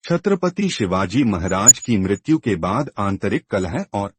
छत्रपति शिवाजी महाराज की मृत्यु के बाद आंतरिक कलह और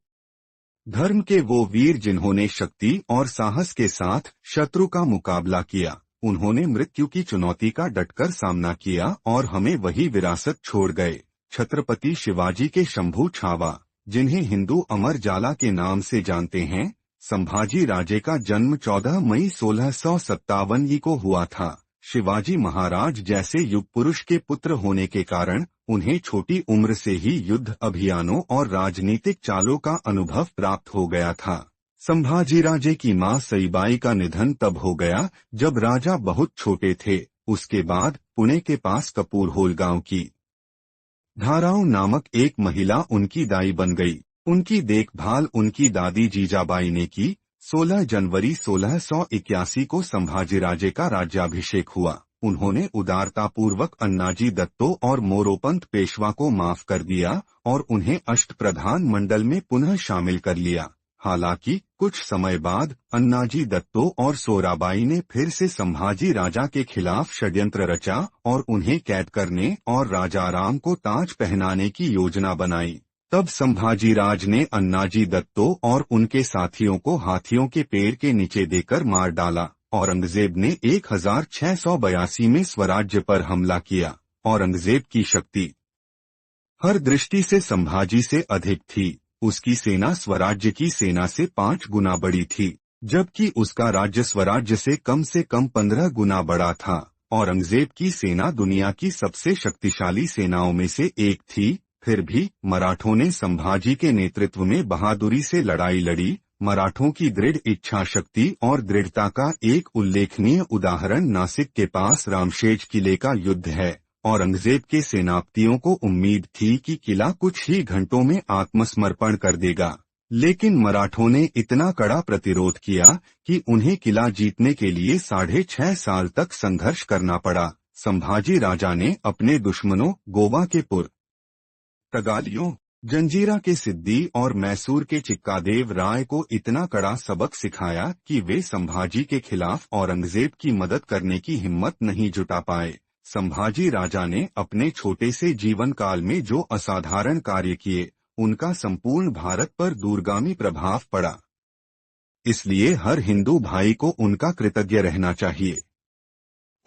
धर्म के वो वीर जिन्होंने शक्ति और साहस के साथ शत्रु का मुकाबला किया, उन्होंने मृत्यु की चुनौती का डटकर सामना किया और हमें वही विरासत छोड़ गए। छत्रपति शिवाजी के शंभू छावा, जिन्हें हिंदू अमर जाला के नाम से जानते हैं, संभाजी राजे का जन्म 14 मई 1657 को हुआ था। शिवाजी महाराज जैसे युग पुरुष के पुत्र होने के कारण उन्हें छोटी उम्र से ही युद्ध अभियानों और राजनीतिक चालों का अनुभव प्राप्त हो गया था। संभाजी राजे की मां सईबाई का निधन तब हो गया जब राजा बहुत छोटे थे। उसके बाद पुणे के पास कपूरहोल गांव की धाराओं नामक एक महिला उनकी दाई बन गई। उनकी देखभाल उनकी दादी जीजाबाई ने की। 16 जनवरी 1681 को संभाजी राजे का राज्याभिषेक हुआ। उन्होंने उदारतापूर्वक अन्नाजी दत्तो और मोरोपंत पेशवा को माफ कर दिया और उन्हें अष्टप्रधान मंडल में पुनः शामिल कर लिया। हालांकि कुछ समय बाद अन्नाजी दत्तो और सोराबाई ने फिर से संभाजी राजा के खिलाफ षड्यंत्र रचा और उन्हें कैद करने और राजाराम को ताज पहनाने की योजना बनाई। तब संभाजी राज ने अन्नाजी दत्तो और उनके साथियों को हाथियों के पेड़ के नीचे देकर मार डाला। औरंगजेब ने 1682 में स्वराज्य पर हमला किया। औरंगजेब की शक्ति हर दृष्टि से संभाजी से अधिक थी। उसकी सेना स्वराज्य की सेना से 5 गुना बड़ी थी, जबकि उसका राज्य स्वराज्य से कम 15 गुना बड़ा था। औरंगजेब की सेना दुनिया की सबसे शक्तिशाली सेनाओं में से एक थी। फिर भी मराठों ने संभाजी के नेतृत्व में बहादुरी से लड़ाई लड़ी। मराठों की दृढ़ इच्छा शक्ति और दृढ़ता का एक उल्लेखनीय उदाहरण नासिक के पास रामशेज किले का युद्ध है। औरंगजेब के सेनापतियों को उम्मीद थी कि किला कुछ ही घंटों में आत्मसमर्पण कर देगा, लेकिन मराठों ने इतना कड़ा प्रतिरोध किया कि उन्हें किला जीतने के लिए 6.5 साल तक संघर्ष करना पड़ा। संभाजी राजा ने अपने दुश्मनों गोवा के पुर्तगालियों, जंजीरा के सिद्दी और मैसूर के चिक्कादेव राय को इतना कड़ा सबक सिखाया कि वे संभाजी के खिलाफ औरंगजेब की मदद करने की हिम्मत नहीं जुटा पाए। संभाजी राजा ने अपने छोटे से जीवन काल में जो असाधारण कार्य किए, उनका संपूर्ण भारत पर दूरगामी प्रभाव पड़ा। इसलिए हर हिंदू भाई को उनका कृतज्ञ रहना चाहिए।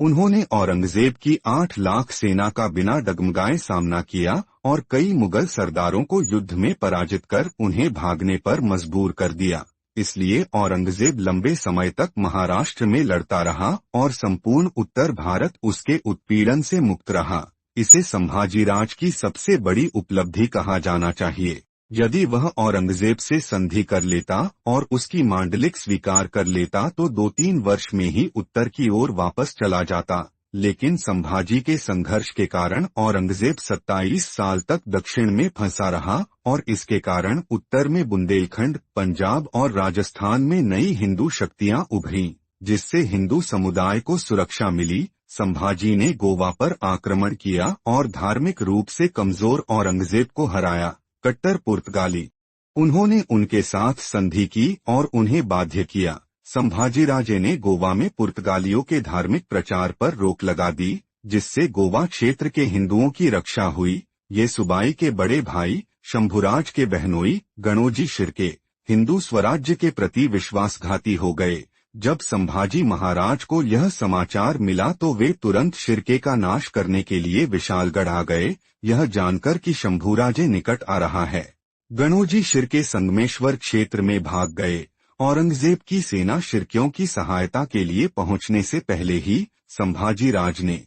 उन्होंने औरंगजेब की 8 लाख सेना का बिना डगमगाए सामना किया और कई मुगल सरदारों को युद्ध में पराजित कर उन्हें भागने पर मजबूर कर दिया। इसलिए औरंगजेब लंबे समय तक महाराष्ट्र में लड़ता रहा और संपूर्ण उत्तर भारत उसके उत्पीड़न से मुक्त रहा। इसे संभाजीराज की सबसे बड़ी उपलब्धि कहा जाना चाहिए। यदि वह औरंगजेब से संधि कर लेता और उसकी मांडलिक स्वीकार कर लेता तो 2-3 वर्ष में ही उत्तर की ओर वापस चला जाता, लेकिन संभाजी के संघर्ष के कारण औरंगजेब 27 साल तक दक्षिण में फंसा रहा और इसके कारण उत्तर में बुंदेलखंड, पंजाब और राजस्थान में नई हिंदू शक्तियां उभरीं, जिससे हिंदू समुदाय को सुरक्षा मिली। संभाजी ने गोवा पर आक्रमण किया और धार्मिक रूप से कमजोर औरंगजेब को हराया। कट्टर पुर्तगाली, उन्होंने उनके साथ संधि की और उन्हें बाध्य किया। संभाजीराजे ने गोवा में पुर्तगालियों के धार्मिक प्रचार पर रोक लगा दी, जिससे गोवा क्षेत्र के हिंदुओं की रक्षा हुई। ये सूबाई के बड़े भाई शंभुराज के बहनोई गणोजी शिर्के हिंदू स्वराज्य के प्रति विश्वासघाती हो गए। जब संभाजी महाराज को यह समाचार मिला तो वे तुरंत शिर्के का नाश करने के लिए विशालगढ़ आ गए, यह जानकर कि शंभुराजे निकट आ रहा है। गणोजी शिर्के संगमेश्वर क्षेत्र में भाग गए। औरंगजेब की सेना शिर्कियों की सहायता के लिए पहुंचने से पहले ही संभाजीराज ने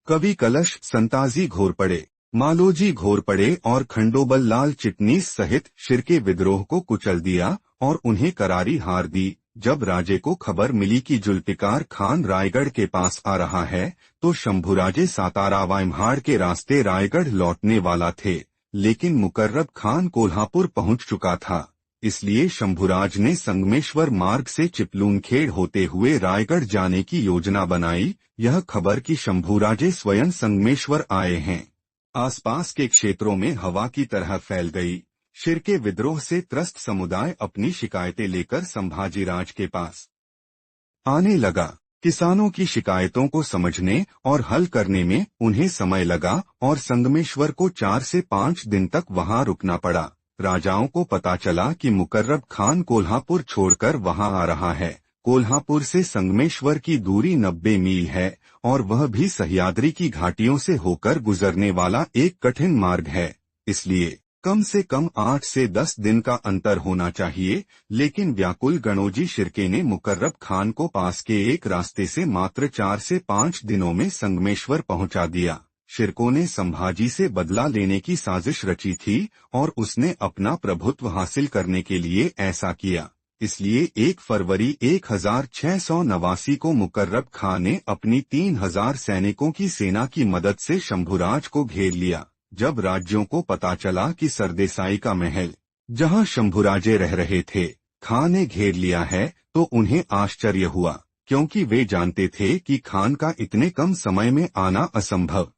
कवि कलश, संताजी घोरपड़े, मालोजी घोरपड़े और खंडोबल लाल चिटनीस सहित शिर्के विद्रोह को कुचल दिया और उन्हें करारी हार दी। जब राजे को खबर मिली कि जुल्फिकार खान रायगढ़ के पास आ रहा है, तो शंभुराजे सातारा वायम्हाड़ के रास्ते रायगढ़ लौटने वाला थे, लेकिन मुकर्रब खान कोल्हापुर पहुंच चुका था। इसलिए शंभुराज ने संगमेश्वर मार्ग से चिपलूनखेड़ होते हुए रायगढ़ जाने की योजना बनाई। यह खबर कि शंभुराजे स्वयं संगमेश्वर आए हैं, आसपास के क्षेत्रों में हवा की तरह फैल गई। शिर्के विद्रोह से त्रस्त समुदाय अपनी शिकायतें लेकर संभाजीराज के पास आने लगा। किसानों की शिकायतों को समझने और हल करने में उन्हें समय लगा और संगमेश्वर को 4 से 5 दिन तक वहां रुकना पड़ा। राजाओं को पता चला कि मुकर्रब खान कोल्हापुर छोड़कर वहां आ रहा है। कोल्हापुर से संगमेश्वर की दूरी 90 मील है और वह भी सह्याद्री की घाटियों से होकर गुजरने वाला एक कठिन मार्ग है, इसलिए कम से कम 8 से 10 दिन का अंतर होना चाहिए। लेकिन व्याकुल गणोजी शिर्के ने मुकर्रब खान को पास के एक रास्ते से मात्र 4 से 5 दिनों में संगमेश्वर पहुंचा दिया। शिर्कों ने संभाजी से बदला लेने की साजिश रची थी और उसने अपना प्रभुत्व हासिल करने के लिए ऐसा किया। इसलिए 1 फरवरी 1689 को मुकर्रब खान ने अपनी 3000 सैनिकों की सेना की मदद से शंभुराज को घेर लिया। जब राज्यों को पता चला कि सरदेसाई का महल, जहां शंभुराजे रह रहे थे, खान ने घेर लिया है, तो उन्हें आश्चर्य हुआ, क्योंकि वे जानते थे कि खान का इतने कम समय में आना असंभव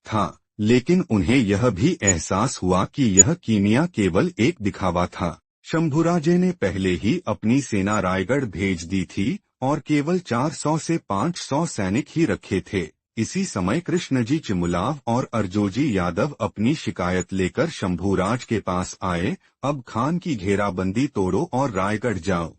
था। लेकिन उन्हें यह भी एहसास हुआ कि यह कीमिया केवल एक दिखावा था। शंभुराजे ने पहले ही अपनी सेना रायगढ़ भेज दी थी और केवल 400 से 500 सैनिक ही रखे थे। इसी समय कृष्णजी चिमुलाव और अर्जोजी यादव अपनी शिकायत लेकर शंभुराज के पास आए। अब खान की घेराबंदी तोड़ो और रायगढ़ जाओ।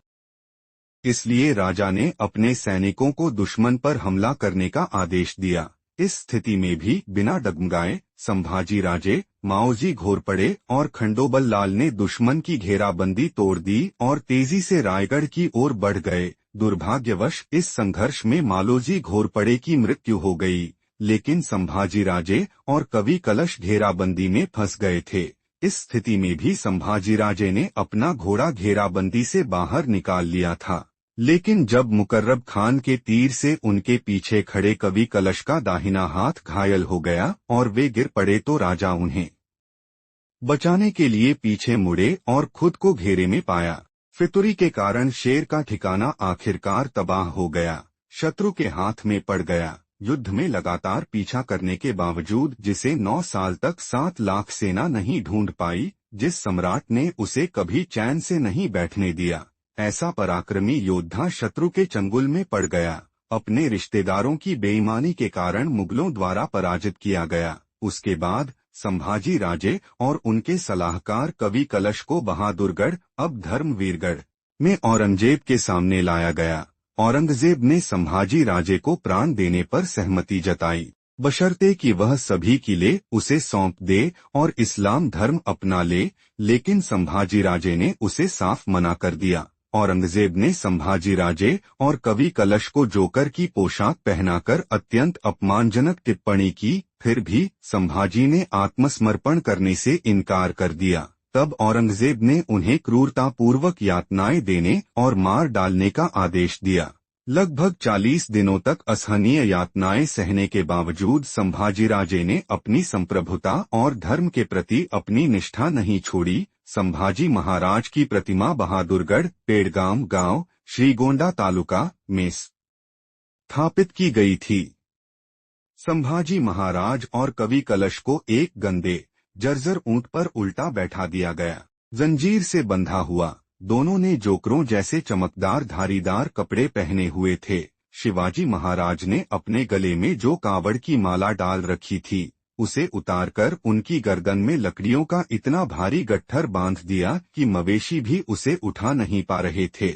इसलिए राजा ने अपने सैनिकों को दुश्मन पर हमला करने का आदेश दिया। इस स्थिति में भी बिना डगमगाए संभाजी राजे, माओजी घोरपड़े और खंडोबल लाल ने दुश्मन की घेराबंदी तोड़ दी और तेजी से रायगढ़ की ओर बढ़ गए। दुर्भाग्यवश इस संघर्ष में मालोजी घोरपड़े की मृत्यु हो गई, लेकिन संभाजी राजे और कवि कलश घेराबंदी में फंस गए थे। इस स्थिति में भी संभाजी राजे ने अपना घोड़ा घेराबंदी से बाहर निकाल लिया था। लेकिन जब मुकर्रब खान के तीर से उनके पीछे खड़े कवि कलश का दाहिना हाथ घायल हो गया और वे गिर पड़े तो राजा उन्हें बचाने के लिए पीछे मुड़े और खुद को घेरे में पाया। फितूरी के कारण शेर का ठिकाना आखिरकार तबाह हो गया, शत्रु के हाथ में पड़ गया। युद्ध में लगातार पीछा करने के बावजूद जिसे 9 साल तक 7 लाख सेना नहीं ढूंढ पाई, जिस सम्राट ने उसे कभी चैन से नहीं बैठने दिया, ऐसा पराक्रमी योद्धा शत्रु के चंगुल में पड़ गया। अपने रिश्तेदारों की बेईमानी के कारण मुगलों द्वारा पराजित किया गया। उसके बाद संभाजी राजे और उनके सलाहकार कवि कलश को बहादुरगढ़, अब धर्मवीरगढ़ में औरंगजेब के सामने लाया गया। औरंगजेब ने संभाजी राजे को प्राण देने पर सहमति जताई, बशर्ते कि वह सभी किले उसे सौंप दे और इस्लाम धर्म अपना ले। लेकिन संभाजी राजे ने उसे साफ मना कर दिया। औरंगजेब ने संभाजी राजे और कवि कलश को जोकर की पोशाक पहनाकर अत्यंत अपमानजनक टिप्पणी की। फिर भी संभाजी ने आत्मसमर्पण करने से इनकार कर दिया। तब औरंगजेब ने उन्हें क्रूरतापूर्वक यातनाएं देने और मार डालने का आदेश दिया। लगभग 40 दिनों तक असहनीय यातनाएं सहने के बावजूद संभाजी राजे ने अपनी संप्रभुता और धर्म के प्रति अपनी निष्ठा नहीं छोड़ी। संभाजी महाराज की प्रतिमा बहादुरगढ़, पेड़गाम गांव, श्रीगोंडा तालुका में स्थापित की गई थी। संभाजी महाराज और कवि कलश को एक गंदे जर्जर ऊंट पर उल्टा बैठा दिया गया, जंजीर से बंधा हुआ। दोनों ने जोकरों जैसे चमकदार धारीदार कपड़े पहने हुए थे। शिवाजी महाराज ने अपने गले में जो कावड़ की माला डाल रखी थी, उसे उतारकर उनकी गर्दन में लकड़ियों का इतना भारी गट्ठर बांध दिया कि मवेशी भी उसे उठा नहीं पा रहे थे।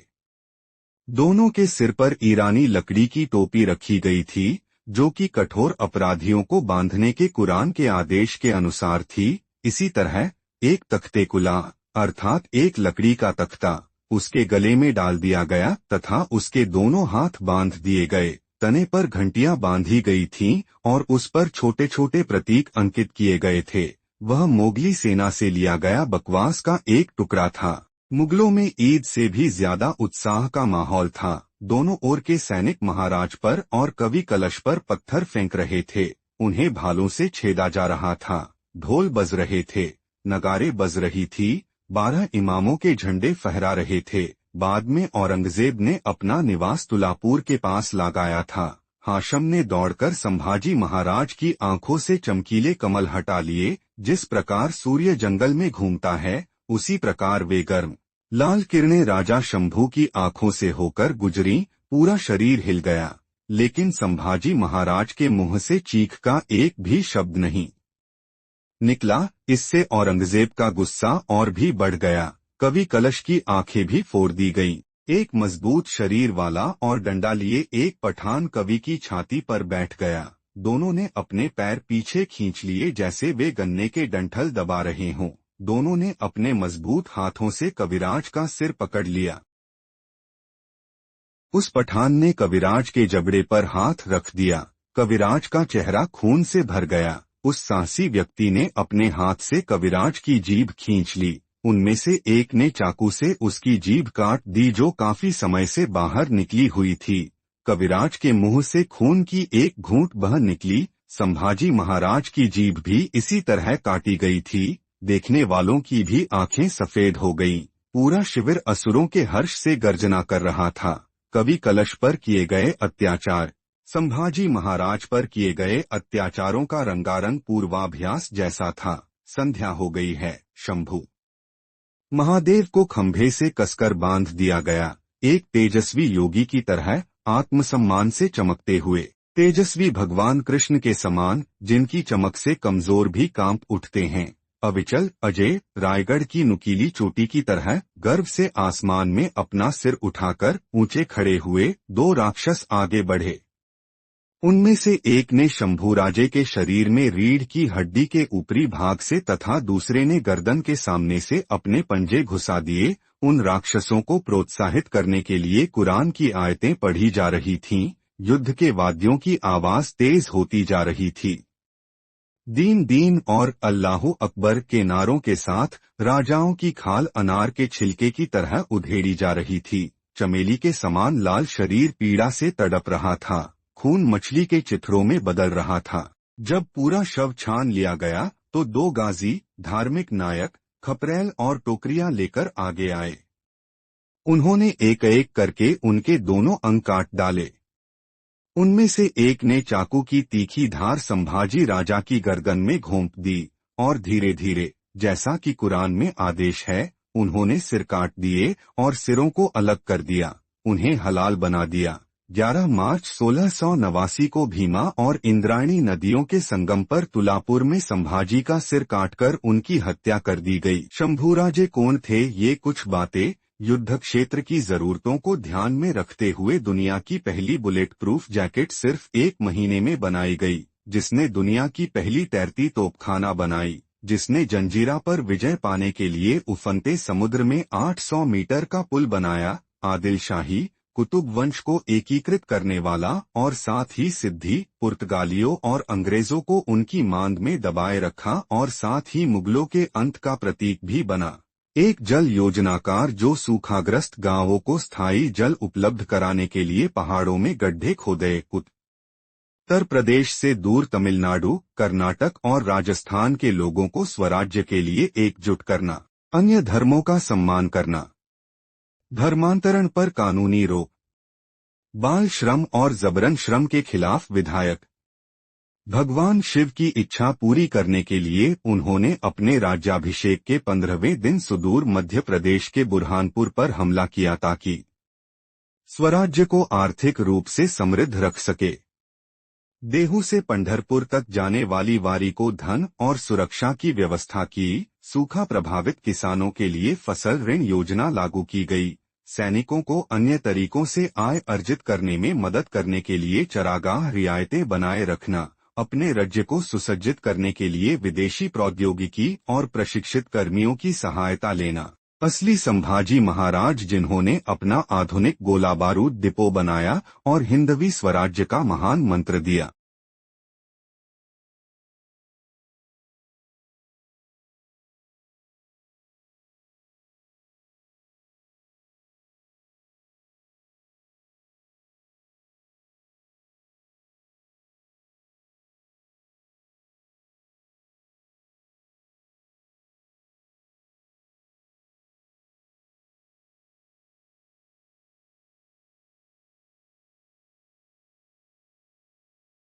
दोनों के सिर पर ईरानी लकड़ी की टोपी रखी गई थी, जो कि कठोर अपराधियों को बांधने के कुरान के आदेश के अनुसार थी। इसी तरह एक तख्ते कुला अर्थात एक लकड़ी का तख्ता उसके गले में डाल दिया गया तथा उसके दोनों हाथ बांध दिए गए। तने पर घंटियां बांधी गई थीं और उस पर छोटे छोटे प्रतीक अंकित किए गए थे। वह मोगली सेना से लिया गया बकवास का एक टुकड़ा था। मुगलों में ईद से भी ज्यादा उत्साह का माहौल था। दोनों ओर के सैनिक महाराज पर और कवि कलश पर पत्थर फेंक रहे थे। उन्हें भालों से छेदा जा रहा था। ढोल बज रहे थे, नगारे बज रही थी, 12 इमामों के झंडे फहरा रहे थे। बाद में औरंगजेब ने अपना निवास तुलापुर के पास लगाया था। हाशम ने दौड़कर संभाजी महाराज की आंखों से चमकीले कमल हटा लिए। जिस प्रकार सूर्य जंगल में घूमता है, उसी प्रकार वे गर्म लाल किरणें राजा शंभू की आंखों से होकर गुजरी। पूरा शरीर हिल गया। लेकिन संभाजी महाराज के मुंह से चीख का एक भी शब्द नहीं निकला। इससे औरंगजेब का गुस्सा और भी बढ़ गया। कवि कलश की आंखें भी फोड़ दी गईं। एक मजबूत शरीर वाला और डंडा लिए एक पठान कवि की छाती पर बैठ गया। दोनों ने अपने पैर पीछे खींच लिए जैसे वे गन्ने के डंठल दबा रहे हों। दोनों ने अपने मजबूत हाथों से कविराज का सिर पकड़ लिया। उस पठान ने कविराज के जबड़े पर हाथ रख दिया। कविराज का चेहरा खून से भर गया। उस साहसी व्यक्ति ने अपने हाथ से कविराज की जीभ खींच ली। उनमें से एक ने चाकू से उसकी जीभ काट दी जो काफी समय से बाहर निकली हुई थी। कविराज के मुंह से खून की एक घूंट बह निकली। संभाजी महाराज की जीभ भी इसी तरह काटी गई थी। देखने वालों की भी आंखें सफेद हो गईं। पूरा शिविर असुरों के हर्ष से गर्जना कर रहा था। कवि कलश पर किए गए अत्याचार, संभाजी महाराज पर किए गए अत्याचारों का रंगारंग पूर्वाभ्यास जैसा था। संध्या हो गई है। शंभू महादेव को खंभे से कसकर बांध दिया गया। एक तेजस्वी योगी की तरह आत्मसम्मान से चमकते हुए, तेजस्वी भगवान कृष्ण के समान जिनकी चमक से कमजोर भी कांप उठते हैं। अविचल अजय रायगढ़ की नुकीली चोटी की तरह गर्व से आसमान में अपना सिर उठाकर ऊंचे खड़े हुए दो राक्षस आगे बढ़े। उनमें से एक ने शंभूराजे के शरीर में रीढ़ की हड्डी के ऊपरी भाग से तथा दूसरे ने गर्दन के सामने से अपने पंजे घुसा दिए। उन राक्षसों को प्रोत्साहित करने के लिए कुरान की आयतें पढ़ी जा रही थीं। युद्ध के वाद्यों की आवाज तेज होती जा रही थी। दीन दीन और अल्लाहू अकबर के नारों के साथ राजाओं की खाल अनार के छिलके की तरह उधेड़ी जा रही थी। चमेली के समान लाल शरीर पीड़ा से तड़प रहा था। खून मछली के चित्रों में बदल रहा था। जब पूरा शव छान लिया गया तो दो गाजी, धार्मिक नायक, खपरेल और टोकरियां लेकर आगे आए। उन्होंने एक एक करके उनके दोनों अंग काट डाले। उनमें से एक ने चाकू की तीखी धार संभाजी राजा की गर्दन में घोंप दी और धीरे धीरे, जैसा कि कुरान में आदेश है, उन्होंने सिर काट दिए और सिरों को अलग कर दिया, उन्हें हलाल बना दिया। 11 मार्च 1689 को भीमा और इंद्रायणी नदियों के संगम पर तुलापुर में संभाजी का सिर काटकर उनकी हत्या कर दी गई। शंभूराजे कौन थे? ये कुछ बातें युद्ध क्षेत्र की जरूरतों को ध्यान में रखते हुए दुनिया की पहली बुलेट प्रूफ जैकेट सिर्फ 1 महीने में बनाई गई, जिसने दुनिया की पहली तैरती तोपखाना बनाई, जिसने जंजीरा पर विजय पाने के लिए उफनते समुद्र में 800 मीटर का पुल बनाया। आदिल शाही कुतुब वंश को एकीकृत करने वाला और साथ ही सिद्धि पुर्तगालियों और अंग्रेजों को उनकी मांद में दबाए रखा और साथ ही मुगलों के अंत का प्रतीक भी बना। एक जल योजनाकार जो सूखाग्रस्त गांवों को स्थायी जल उपलब्ध कराने के लिए पहाड़ों में गड्ढे खोदे। उत्तर प्रदेश से दूर तमिलनाडु, कर्नाटक और राजस्थान के लोगों को स्वराज्य के लिए एकजुट करना। अन्य धर्मों का सम्मान करना। धर्मांतरण पर कानूनी रोक। बाल श्रम और जबरन श्रम के खिलाफ विधायक। भगवान शिव की इच्छा पूरी करने के लिए उन्होंने अपने राज्याभिषेक के 15वें दिन सुदूर मध्य प्रदेश के बुरहानपुर पर हमला किया ताकि स्वराज्य को आर्थिक रूप से समृद्ध रख सके। देहू से पंढरपुर तक जाने वाली वारी को धन और सुरक्षा की व्यवस्था की। सूखा प्रभावित किसानों के लिए फसल ऋण योजना लागू की गई। सैनिकों को अन्य तरीकों से आय अर्जित करने में मदद करने के लिए चरागाह रियायतें बनाए रखना। अपने राज्य को सुसज्जित करने के लिए विदेशी प्रौद्योगिकी और प्रशिक्षित कर्मियों की सहायता लेना। असली संभाजी महाराज जिन्होंने अपना आधुनिक गोला बारूद डिपो बनाया और हिंदवी स्वराज्य का महान मंत्र दिया।